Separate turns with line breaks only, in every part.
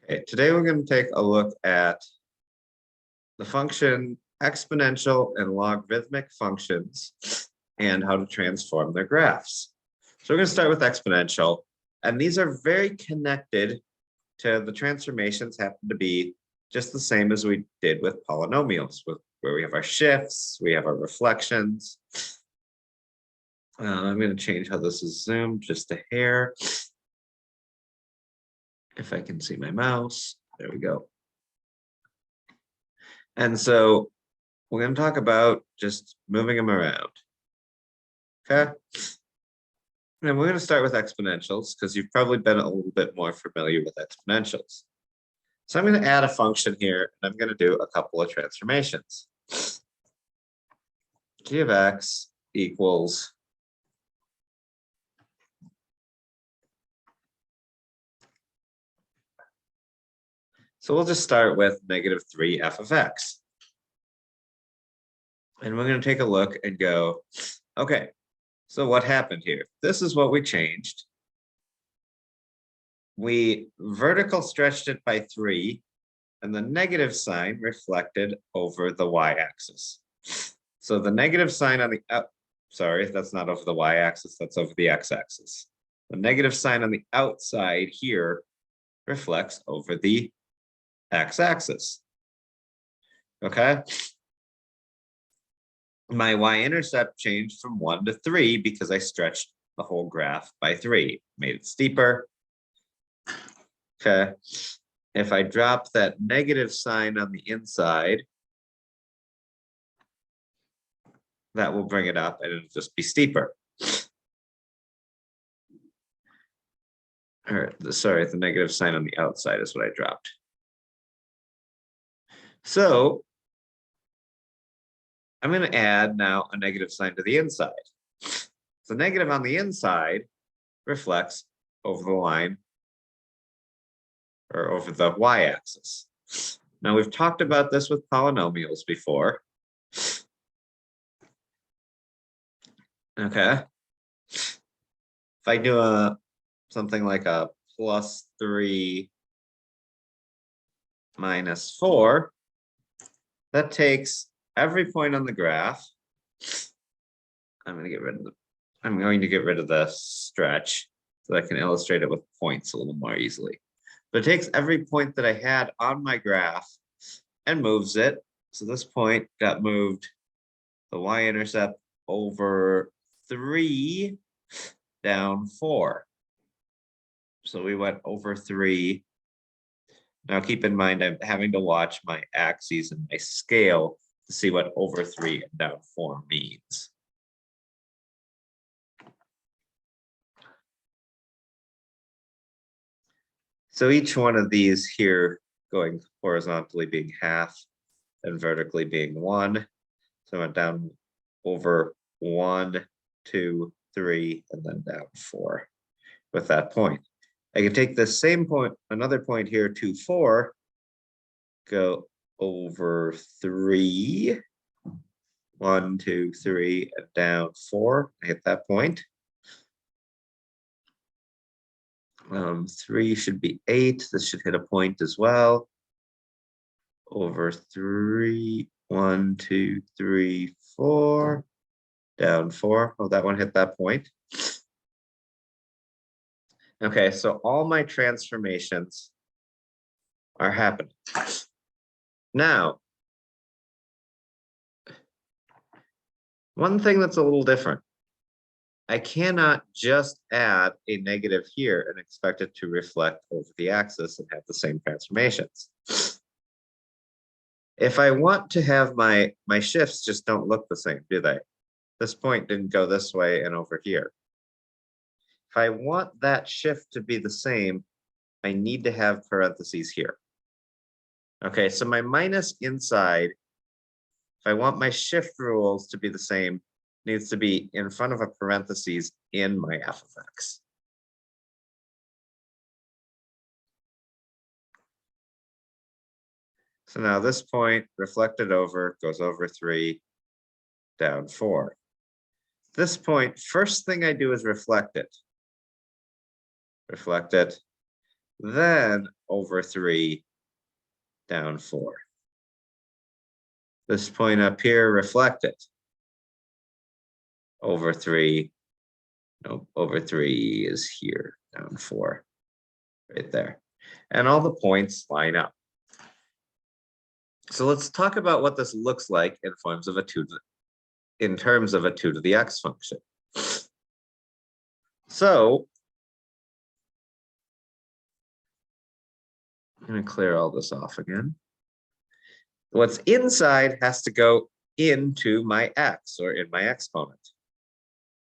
Okay, today we're going to take a look at the function exponential and logarithmic functions and how to transform their graphs. So we're going to start with exponential, and these are very connected to the transformations happen to be just the same as we did with polynomials, where we have our shifts, we have our reflections. I'm going to change how this is zoomed just a hair. If I can see my mouse, there we go. And so we're going to talk about just moving them around. Okay. And we're going to start with exponentials because you've probably been a little bit more familiar with exponentials. So I'm going to add a function here, and I'm going to do a couple of transformations. G of x equals so we'll just start with -3 f of x. And we're going to take a look and go, okay, so what happened here? This is what we changed. We vertical stretched it by 3, and the negative sign reflected over the y-axis. So the negative sign on the sorry, that's not over the y-axis, that's over the x-axis. The negative sign on the outside here reflects over the x-axis. Okay. My y-intercept changed from 1 to 3 because I stretched the whole graph by 3, made it steeper. Okay. If I drop that negative sign on the inside, that will bring it up and it'll just be steeper. Or sorry, the negative sign on the outside is what I dropped. So I'm going to add now a negative sign to the inside. So negative on the inside reflects over the line or over the y-axis. Now we've talked about this with polynomials before. Okay. If I do something like a +3 minus 4, that takes every point on the graph. I'm going to get rid of the stretch so that I can illustrate it with points a little more easily. But it takes every point that I had on my graph and moves it. So this point got moved the y-intercept over 3 down 4. So we went over 3. Now keep in mind, I'm having to watch my axes and my scale to see what over 3 and down 4 means. So each one of these here going horizontally being half and vertically being 1. So I went down over 1, 2, 3, and then down 4 with that point. I can take this same point, another point here, 2, 4, go over 3, 1, 2, 3, and down 4. I hit that point. 3 should be 8. This should hit a point as well. Over 3, 1, 2, 3, 4, down 4. Oh, that one hit that point. Okay, so all my transformations are happening. Now, one thing that's a little different. I cannot just add a negative here and expect it to reflect over the axis and have the same transformations. If I want to have my shifts just don't look the same, do they? This point didn't go this way and over here. If I want that shift to be the same, I need to have parentheses here. Okay, so my minus inside, if I want my shift rules to be the same, needs to be in front of a parentheses in my f of x. So now this point reflected over goes over 3, down 4. This point, first thing I do is reflect it. Reflect it. then over 3 down 4. This point up here, reflect it. Over 3, no, over 3 is here, down 4, right there. And all the points line up. So let's talk about what this looks like in terms of a 2 to the x function. So I'm going to clear all this off again. What's inside has to go into my x, or in my exponent.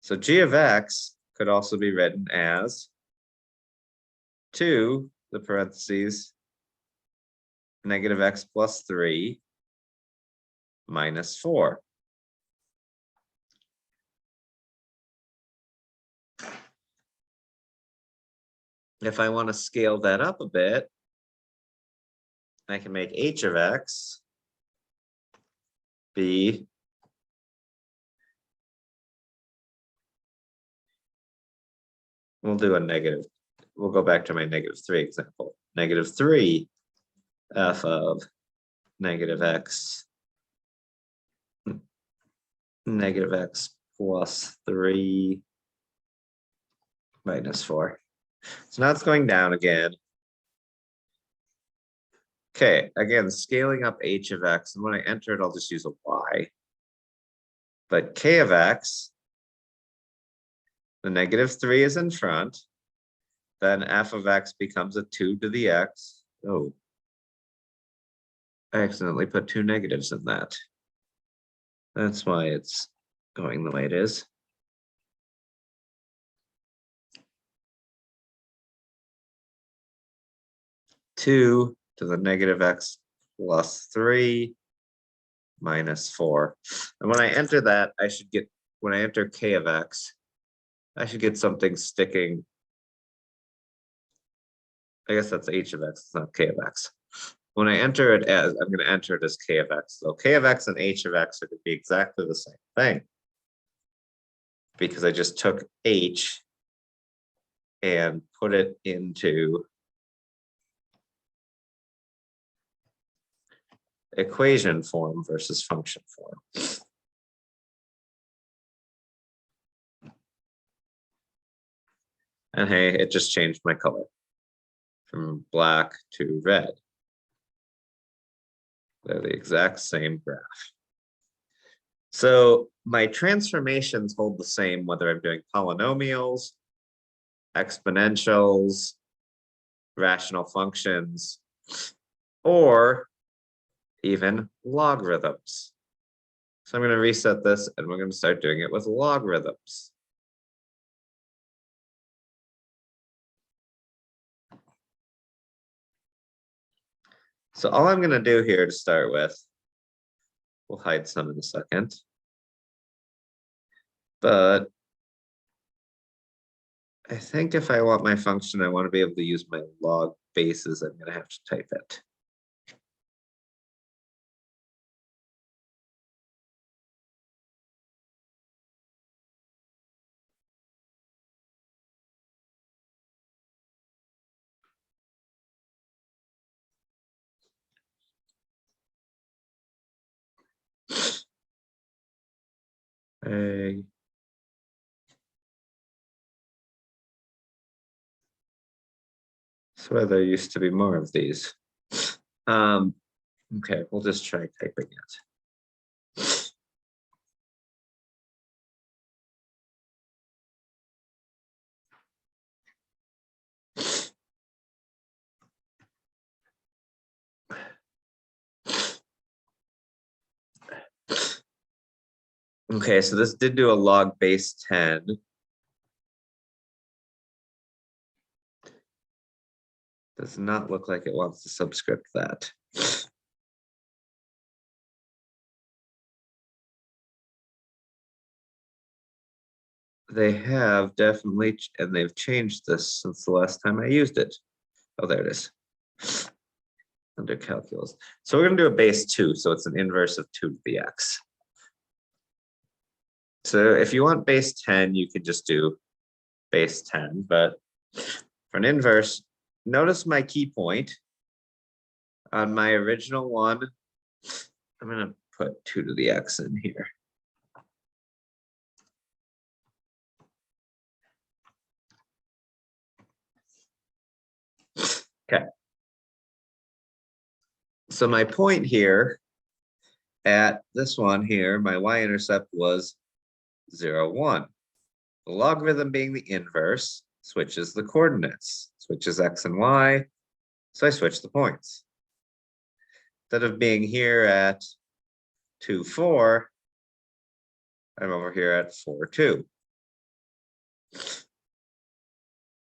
So g of x could also be written as 2, the parentheses, negative x plus 3 minus 4. If I want to scale that up a bit, I can make h of x be we'll do a negative. We'll go back to my -3 example. -3 f of negative x plus 3 minus 4. So now it's going down again. Okay, again, scaling up h of x, and when I enter it, I'll just use a y. But k of x, the -3 is in front, then f of x becomes a 2 to the x. Oh, I accidentally put 2 negatives in that. That's why it's going the way it is. Two to the negative x plus 3 minus 4. And when I enter that, I should get, when I enter k of x, I should get something sticking. I guess that's h of x, it's not k of x. When I enter it as, I'm going to enter it as k of x. So k of x and h of x are going to be exactly the same thing, because I just took h and put it into equation form versus function form. And hey, it just changed my color from black to red. They're the exact same graph. So my transformations hold the same whether I'm doing polynomials, exponentials, rational functions, or even logarithms. So I'm going to reset this and we're going to start doing it with logarithms. So all I'm going to do here to start with, we'll hide some in a second, but I think if I want my function, I want to be able to use my log bases. I'm going to have to type it. I swear there used to be more of these. Okay, we'll just try typing it. Okay, so this did do a log base 10. Does not look like it wants to subscript that. They have definitely, and they've changed this since the last time I used it. Oh, there it is. Under calculus. So we're going to do a base 2, so it's an inverse of 2 to the x. So if you want base 10, you can just do base 10, but for an inverse, notice my key point on my original one. I'm going to put 2 to the x in here. Okay. So my point here at this one here, my y-intercept was 0, 1. The logarithm being the inverse switches the coordinates, switches x and y. So I switch the points. Instead of being here at 2, 4, I'm over here at 4, 2.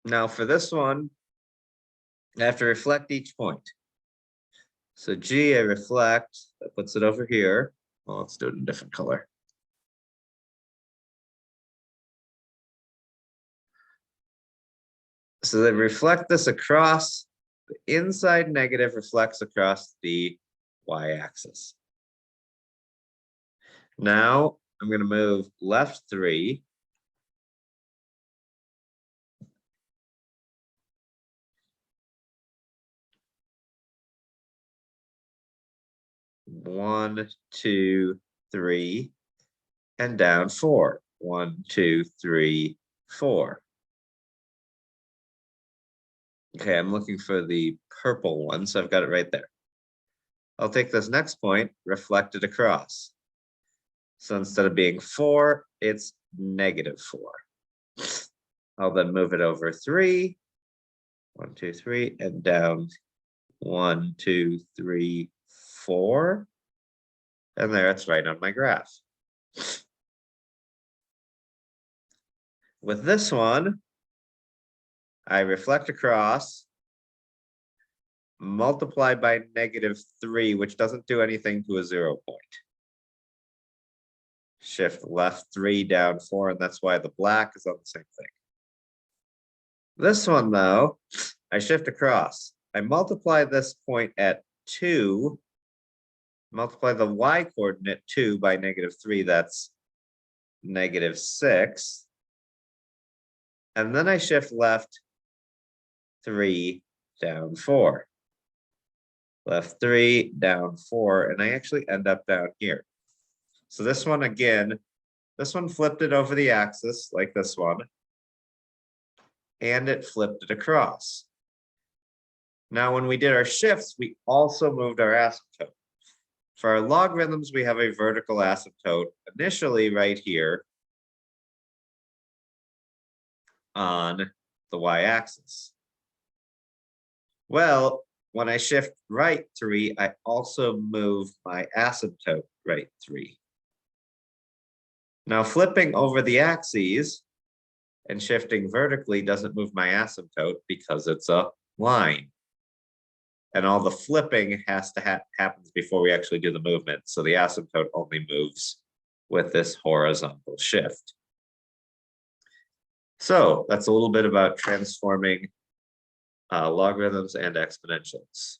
Now for this one, I have to reflect each point. So G, I reflect, that puts it over here. Well, let's do it in a different color. So then reflect this across, the inside negative reflects across the y-axis. Now I'm going to move left 3. One, 2, 3, and down 4. 1, 2, 3, 4. Okay, I'm looking for the purple one, so I've got it right there. I'll take this next point, reflect it across. So instead of being 4, it's -4. I'll then move it over 3. 1, 2, 3, and down 1, 2, 3, 4. And there, it's right on my graph. With this one, I reflect across, multiply by -3, which doesn't do anything to a 0 point. Shift left 3, down 4, and that's why the black is on the same thing. This one, though, I shift across. I multiply this point at 2, multiply the y coordinate 2 by -3, that's -6. And then I shift left 3, down 4. Left 3, down 4, and I actually end up down here. So this one again, this one flipped it over the axis like this one, and it flipped it across. Now, when we did our shifts, we also moved our asymptote. For our logarithms, we have a vertical asymptote initially right here on the y-axis. Well, when I shift right 3, I also move my asymptote right 3. Now, flipping over the axes and shifting vertically doesn't move my asymptote because it's a line. And all the flipping has to happens before we actually do the movement. So the asymptote only moves with this horizontal shift. So that's a little bit about transforming logarithms and exponentials.